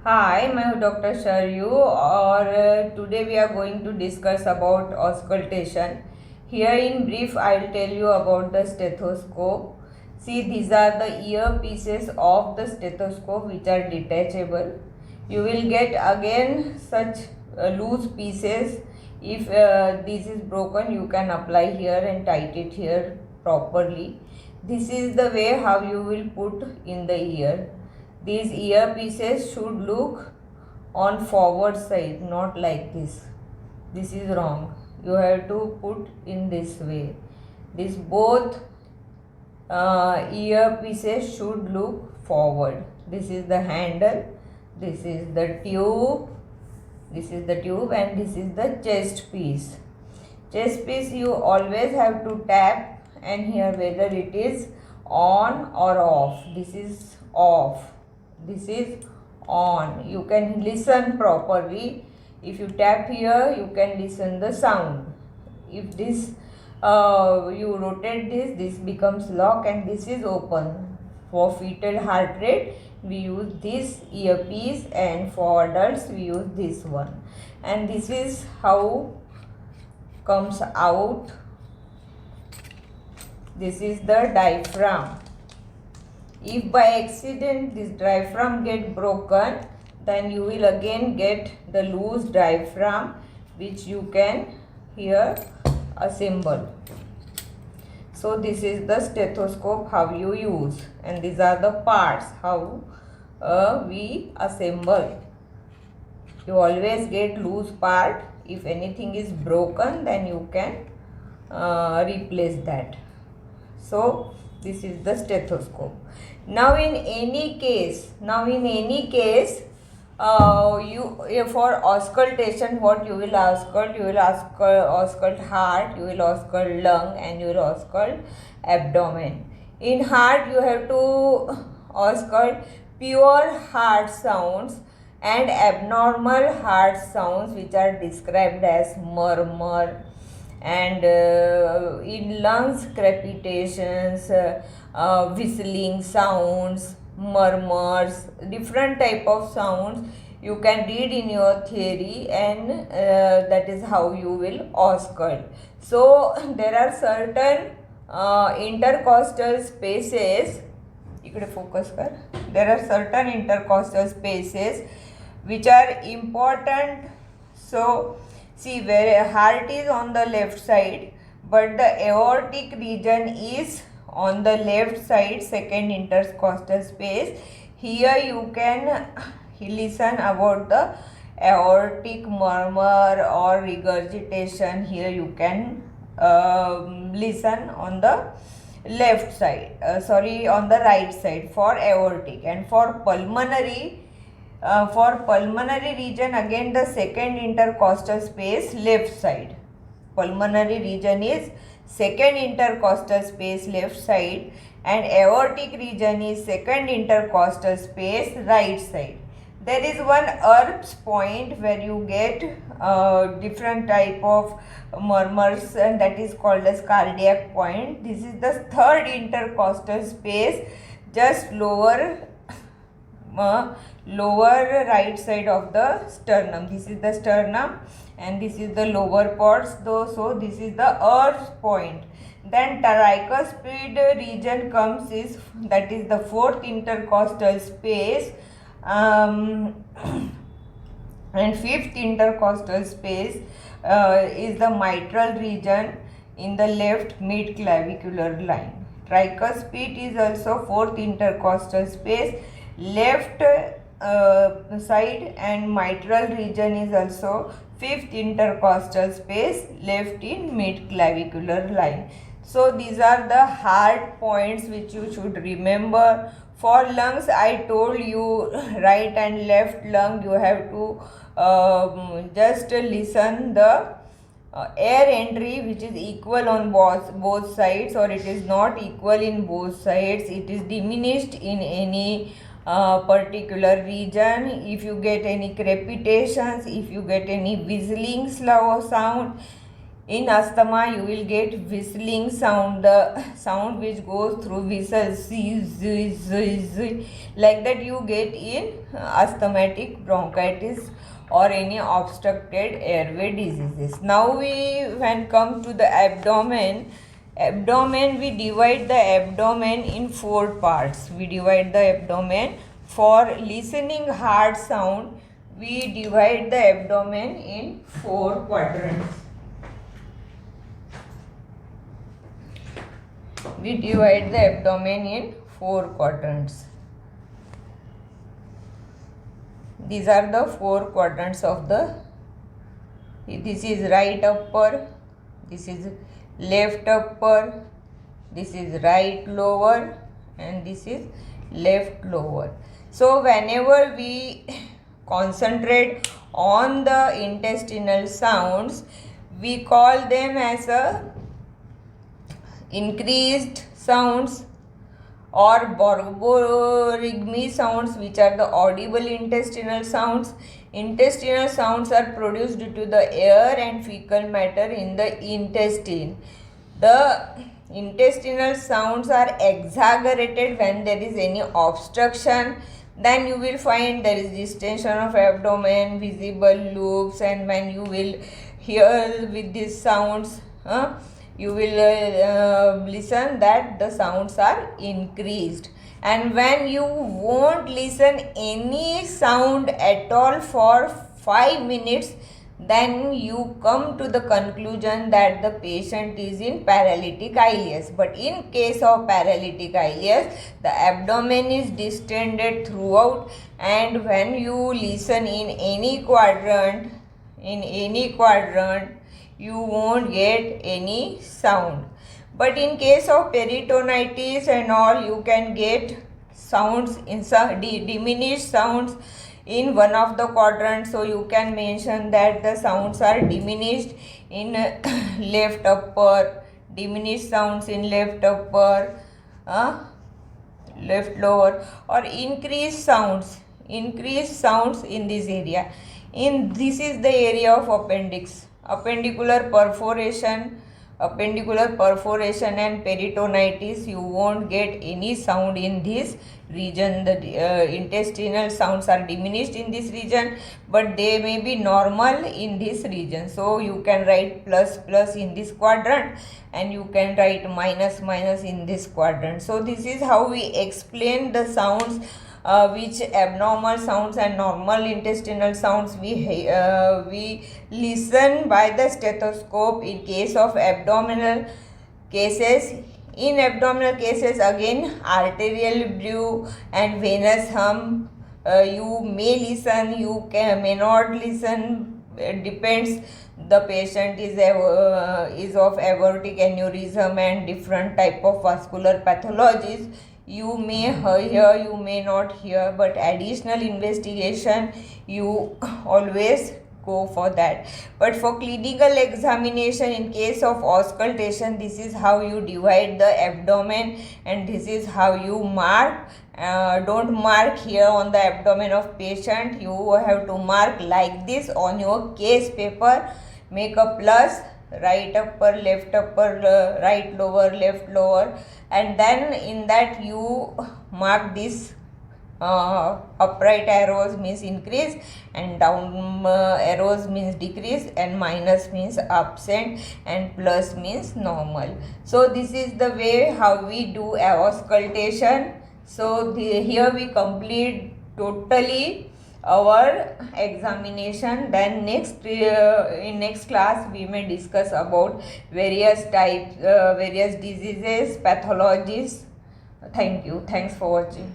Hi, मैं हूँ doctor Sharayu और today we are going to discuss about auscultation. Here in brief, I will tell you about the stethoscope. See, these are the earpieces of the stethoscope which are detachable. You will get again such loose pieces. If this is broken, you can apply here and tight it here properly. This is the way how you will put in the ear. These earpieces should look on forward side, not like this. This is wrong. You have to put in this way. This both earpieces should look forward. This is the handle, this is the tube, and this is the chest piece. Chest piece you always have to tap and here whether it is on or off. This is off, this is on. You can listen properly. If you tap here, you can listen the sound. If this you rotate this becomes lock and this is open. For fetal heart rate we use this earpiece and for adults we use this one, and this is how comes out. This is the diaphragm. If by accident this diaphragm get broken, then you will again get the loose diaphragm which you can here assemble. So this is the stethoscope how you use, and these are the parts how we assemble. You always get loose part. If anything is broken, then you can replace that. So this is the stethoscope. Now in any case, you for auscultation, what you will auscult? You will auscult heart, you will auscult lung, and you will auscult abdomen. In heart, you have to auscult pure heart sounds and abnormal heart sounds which are described as murmur, and in lungs crepitations, whistling sounds, murmurs, different type of sounds you can read in your theory, and that is how you will auscult. So there are certain intercostal spaces, there are certain intercostal spaces which are important. So see, where heart is on the left side but the aortic region is on the left side, second intercostal space. Here you can listen about the aortic murmur or regurgitation. Here you can listen on the left side, on the right side for aortic. And for pulmonary region, again the second intercostal space left side. Pulmonary region is second intercostal space left side, and aortic region is second intercostal space right side. There is one Erb's point where you get different type of murmurs, and that is called as cardiac point. This is the third intercostal space, just lower right side of the sternum. This is the sternum and this is the lower parts though. So this is the Erb's point. Then tricuspid region comes, that is the fourth intercostal space, and fifth intercostal space is the mitral region in the left mid clavicular line. Tricuspid is also fourth intercostal space left side, and mitral region is also fifth intercostal space left in mid clavicular line. So these are the heart points which you should remember. For lungs, I told you right and left lung you have to just listen the air entry which is equal on both sides, or it is not equal in both sides. It is diminished in any particular region. If you get any crepitations, if you get any whistling slow sound, In asthma you will get whistling sound, the sound which goes through whistles, like that you get in asthmatic bronchitis or any obstructed airway diseases. Now when come to the abdomen, we divide the abdomen in 4 parts. We divide the abdomen for listening hard sound. We divide the abdomen in 4 quadrants. We divide the abdomen in 4 quadrants. These are the 4 quadrants of the, this is right upper, this is left upper, this is right lower, and this is left lower. So whenever we concentrate on the intestinal sounds, we call them as a increased sounds or borborygmi sounds, which are the audible intestinal sounds. Intestinal sounds are produced due to the air and fecal matter in the intestine. The intestinal sounds are exaggerated when there is any obstruction. Then you will find there is distension of abdomen, visible loops, and when you will hear with these sounds, you will listen that the sounds are increased. And when you won't listen any sound at all for 5 minutes, then you come to the conclusion that the patient is in paralytic ileus. But in case of paralytic ileus, the abdomen is distended throughout, and when you listen in any quadrant, you won't get any sound. But in case of peritonitis and all, you can get sounds in some diminished sounds in one of the quadrants. So you can mention that the sounds are diminished in left upper, diminished sounds in left upper, left lower, or increased sounds in this area. This is the area of appendix. Appendicular perforation and peritonitis, you won't get any sound in this region. The intestinal sounds are diminished in this region, but they may be normal in this region. So you can write plus in this quadrant, and you can write minus in this quadrant. So this is how we explain the sounds, which abnormal sounds and normal intestinal sounds we listen by the stethoscope in case of abdominal cases. In abdominal cases, again arterial brew and venous hum, you may listen, may not listen. It depends. The patient is of aortic aneurysm and different type of vascular pathologies. You may hear, you may not hear, but additional investigation you always go for that. But for clinical examination, in case of auscultation, this is how you divide the abdomen, and this is how you mark. Don't mark here on the abdomen of patient. You have to mark like this on your case paper. Make a plus, right upper, left upper, right lower, left lower, and then in that you mark this upright arrows means increase, and down arrows means decrease, and minus means absent, and plus means normal. So this is the way how we do auscultation. So here we complete totally our examination. Then in next class we may discuss about various types, various diseases, pathologies. Thank you. Thanks for watching.